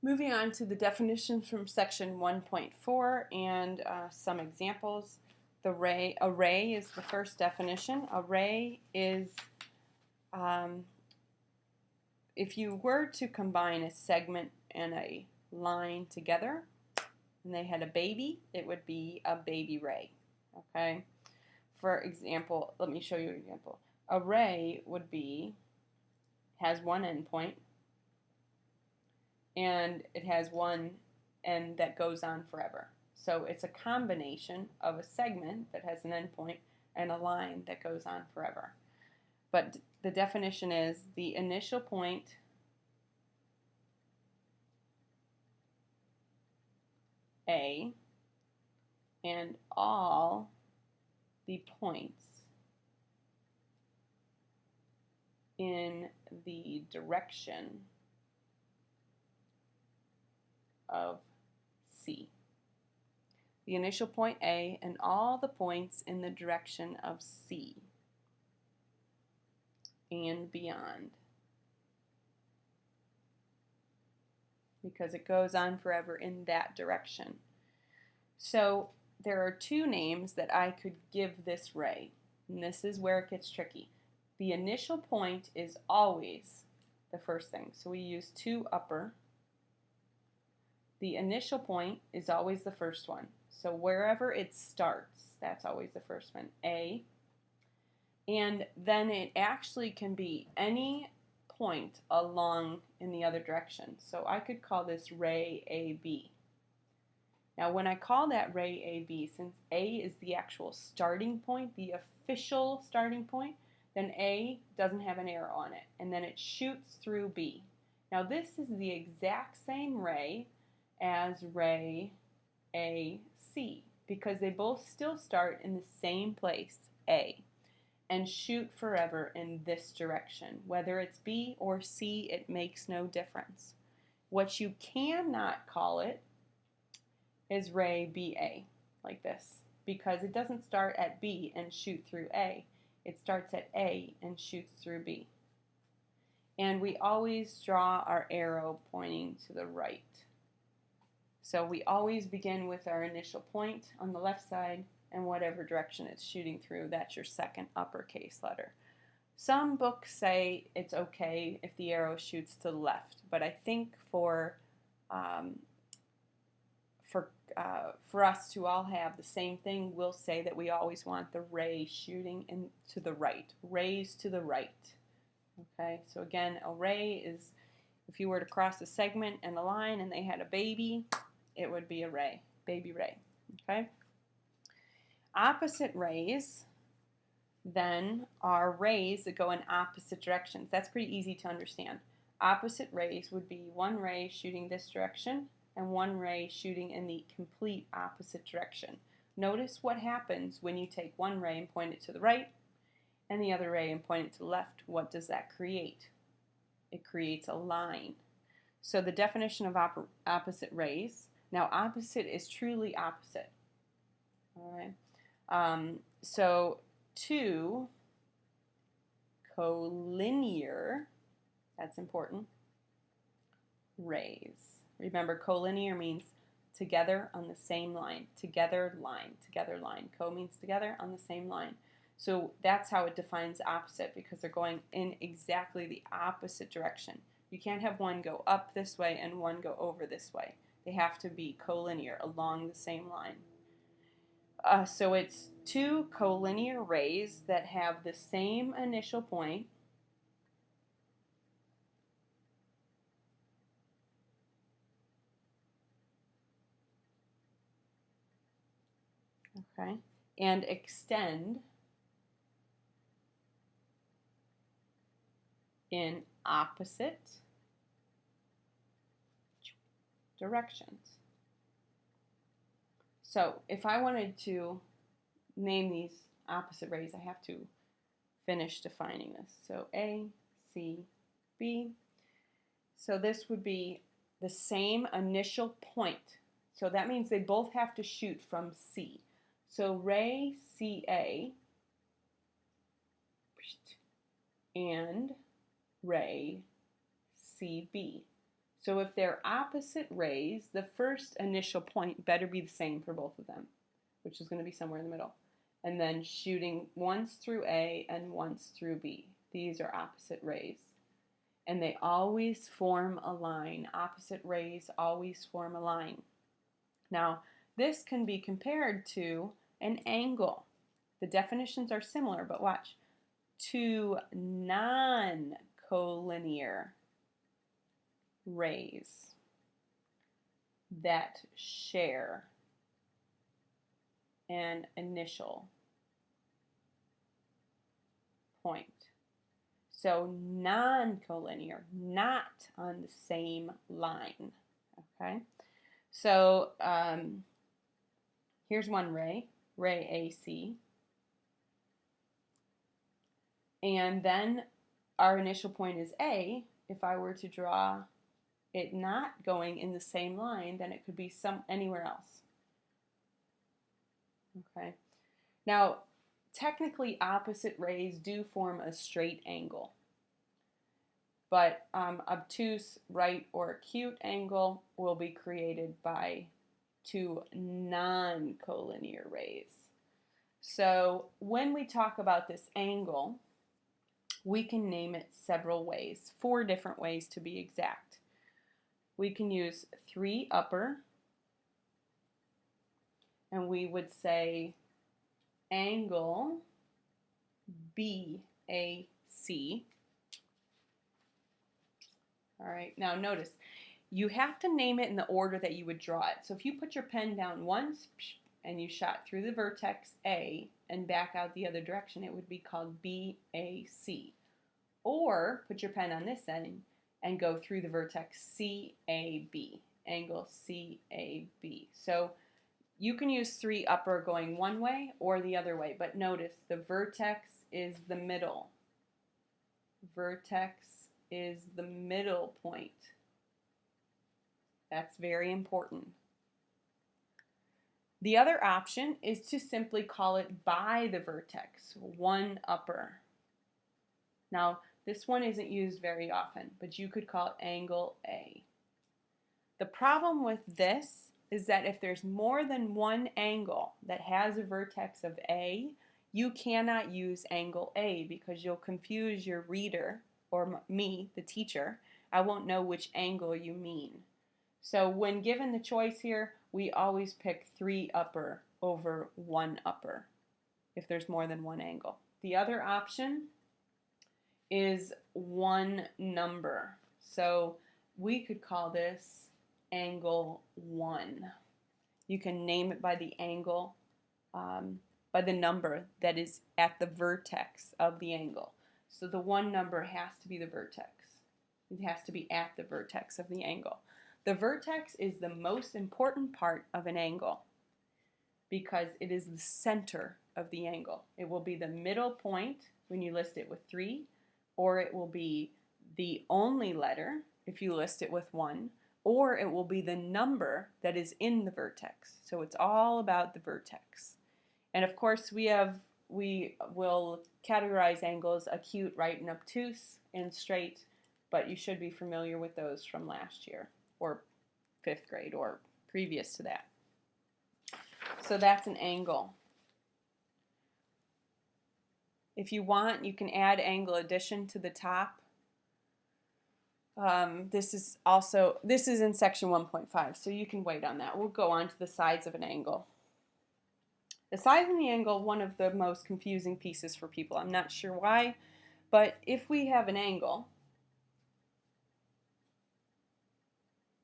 Moving on to the definitions from section 1.4 and some examples. Array is the first definition. Array is if you were to combine a segment and a line together and they had a baby, it would be a baby ray. Okay? For example, let me show you an example. A ray would has one endpoint, and it has one end that goes on forever. So it's a combination of a segment that has an endpoint and a line that goes on forever. But the definition is the initial point A and all the points in the direction of C. The initial point A and all the points in the direction of C and beyond, because it goes on forever in that direction. So there are two names that I could give this ray, and this is where it gets tricky. The initial point is always the first thing, so we use 2 upper. The initial point is always the first one, so wherever it starts, that's always the first one, A. And then it actually can be any point along in the other direction. So I could call this ray AB. Now when I call that ray AB, since A is the actual starting point, the official starting point, then A doesn't have an arrow on it, and then it shoots through B. Now this is the exact same ray as ray AC, because they both still start in the same place, A, and shoot forever in this direction. Whether it's B or C, it makes no difference. What you cannot call it is ray BA, like this, because it doesn't start at B and shoot through A. It starts at A and shoots through B. And we always draw our arrow pointing to the right. So we always begin with our initial point on the left side, and whatever direction it's shooting through, that's your second uppercase letter. Some books say it's okay if the arrow shoots to the left, but I think for us to all have the same thing, we'll say that we always want the ray shooting to the right. Rays to the right. Okay, so again, a ray is, if you were to cross a segment and a line and they had a baby, it would be a ray, baby ray. Okay? Opposite rays then are rays that go in opposite directions. That's pretty easy to understand. Opposite rays would be one ray shooting this direction and one ray shooting in the complete opposite direction. Notice what happens when you take one ray and point it to the right and the other ray and point it to the left. What does that create? It creates a line. So the definition of opposite rays, now opposite is truly opposite. All right. So 2 collinear, that's important, rays. Remember, collinear means together on the same line. Together line, together line. Co means together on the same line. So that's how it defines opposite, because they're going in exactly the opposite direction. You can't have one go up this way and one go over this way. They have to be collinear along the same line. So it's 2 collinear rays that have the same initial point, okay, and extend in opposite directions. So if I wanted to name these opposite rays, I have to finish defining this. So A, C, B. So this would be the same initial point. So that means they both have to shoot from C. So ray CA and ray CB. So if they're opposite rays, the first initial point better be the same for both of them, which is going to be somewhere in the middle. And then shooting once through A and once through B. These are opposite rays. And they always form a line. Opposite rays always form a line. Now, this can be compared to an angle. The definitions are similar, but watch. Two non-collinear rays that share an initial point. So non-collinear, not on the same line. Okay, so here's one ray, ray AC. And then our initial point is A. If I were to draw it not going in the same line, then it could be anywhere else. Okay. Now, technically opposite rays do form a straight angle. But obtuse, right, or acute angle will be created by two non-collinear rays. So when we talk about this angle, we can name it several ways, 4 different ways to be exact. We can use 3 upper, and we would say angle BAC. All right, now notice, you have to name it in the order that you would draw it. So if you put your pen down once and you shot through the vertex A and back out the other direction, it would be called BAC. Or put your pen on this end and go through the vertex CAB, angle CAB. So you can use 3 upper going one way or the other way, but notice the vertex is the middle. Vertex is the middle point. That's very important. The other option is to simply call it by the vertex, 1 upper. Now, this one isn't used very often, but you could call it angle A. The problem with this is that if there's more than one angle that has a vertex of A, you cannot use angle A because you'll confuse your reader, or me, the teacher. I won't know which angle you mean. So when given the choice here, we always pick 3 upper over 1 upper if there's more than one angle. The other option is 1 number. So we could call this angle 1. You can name it by the angle, by the number that is at the vertex of the angle. So the 1 number has to be the vertex. It has to be at the vertex of the angle. The vertex is the most important part of an angle because it is the center of the angle. It will be the middle point when you list it with 3, or it will be the only letter if you list it with 1, or it will be the number that is in the vertex. So it's all about the vertex. And of course we will categorize angles acute, right, and obtuse, and straight, but you should be familiar with those from last year or 5th grade or previous to that. So that's an angle. If you want, you can add angle addition to the top. This is in section 1.5, so you can wait on that. We'll go on to the sides of an angle. The sides of the angle, one of the most confusing pieces for people. I'm not sure why, but if we have an angle,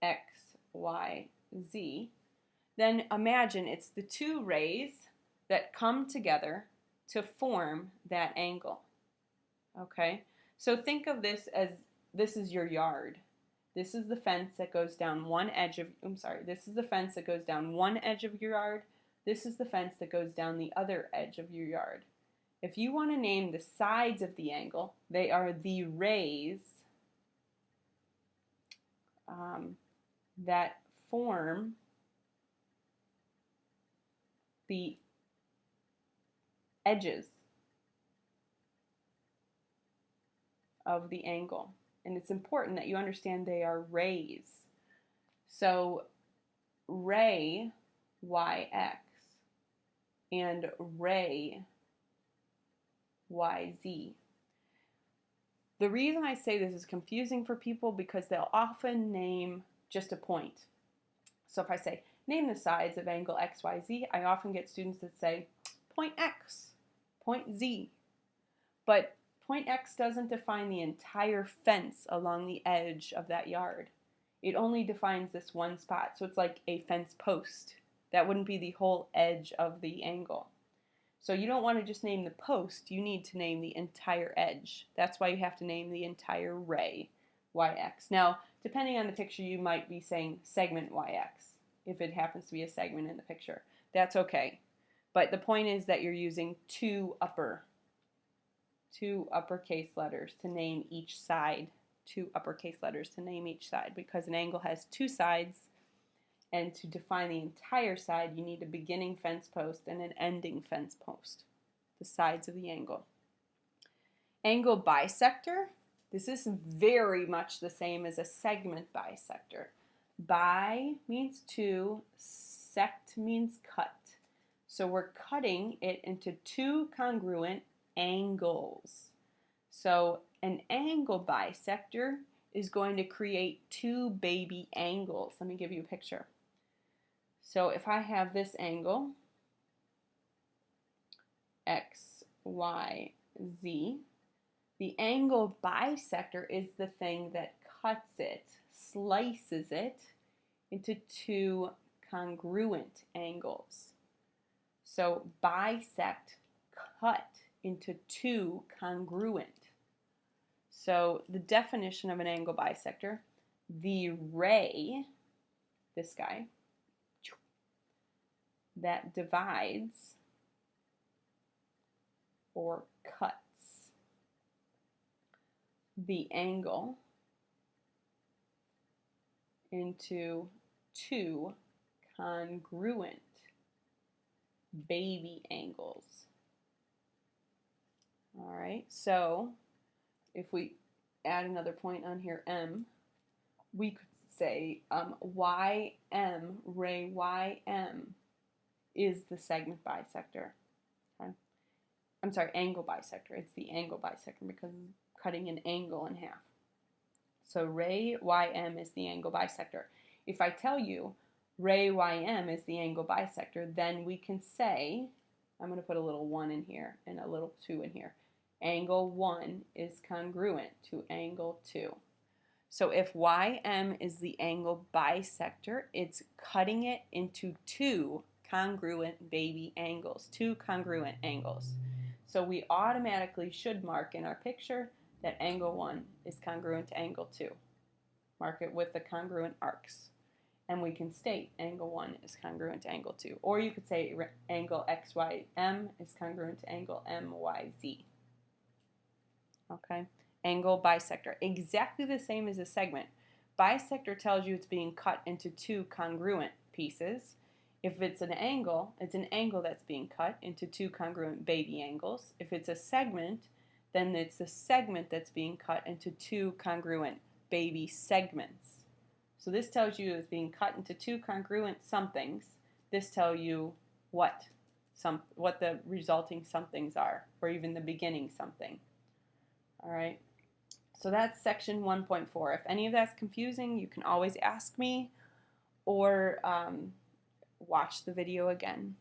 X, Y, Z, then imagine it's the 2 rays that come together to form that angle. Okay? So think of this as this is your yard. This is the fence that goes down one edge of, this is the fence that goes down one edge of your yard. This is the fence that goes down the other edge of your yard. If you want to name the sides of the angle, they are the rays that form the edges of the angle. and it's important that you understand they are rays. So ray yx and ray yz. The reason I say this is confusing for people because they'll often name just a point. So if I say, name the sides of angle XYZ, I often get students that say, point X, point Z. But point X doesn't define the entire fence along the edge of that yard. It only defines this one spot. So it's like a fence post. That wouldn't be the whole edge of the angle. So you don't want to just name the post, you need to name the entire edge. That's why you have to name the entire ray, yx. Now, depending on the picture, you might be saying segment yx, if it happens to be a segment in the picture. That's okay. But the point is that you're using two uppercase letters to name each side, two uppercase letters to name each side, because an angle has two sides. And to define the entire side, you need a beginning fence post and an ending fence post, the sides of the angle. Angle bisector, this is very much the same as a segment bisector. Bi means two, sect means cut. So we're cutting it into two congruent angles. So an angle bisector is going to create two baby angles. Let me give you a picture. So if I have this angle, X, Y, Z, the angle bisector is the thing that cuts it, slices it into two congruent angles. So bisect, cut into two congruent. So the definition of an angle bisector, the ray, this guy, that divides or cuts the angle into two congruent baby angles. All right, so if we add another point on here, M, we could say YM, ray YM, is the segment bisector. Okay? I'm sorry, angle bisector. It's the angle bisector because I'm cutting an angle in half. So ray YM is the angle bisector. If I tell you ray YM is the angle bisector, then we can say, I'm going to put a little 1 in here and a little 2 in here. Angle 1 is congruent to angle 2. So if YM is the angle bisector, it's cutting it into two congruent baby angles, two congruent angles. So we automatically should mark in our picture that angle 1 is congruent to angle 2. Mark it with the congruent arcs. And we can state angle 1 is congruent to angle 2. Or you could say angle XYM is congruent to angle MYZ. Okay? Angle bisector. Exactly the same as a segment. Bisector tells you it's being cut into two congruent pieces. If it's an angle that's being cut into two congruent baby angles. If it's a segment, then it's a segment that's being cut into two congruent baby segments. So this tells you it's being cut into two congruent somethings. This tells you what the resulting somethings are, or even the beginning something. All right. So that's section 1.4. If any of that's confusing, you can always ask me or watch the video again.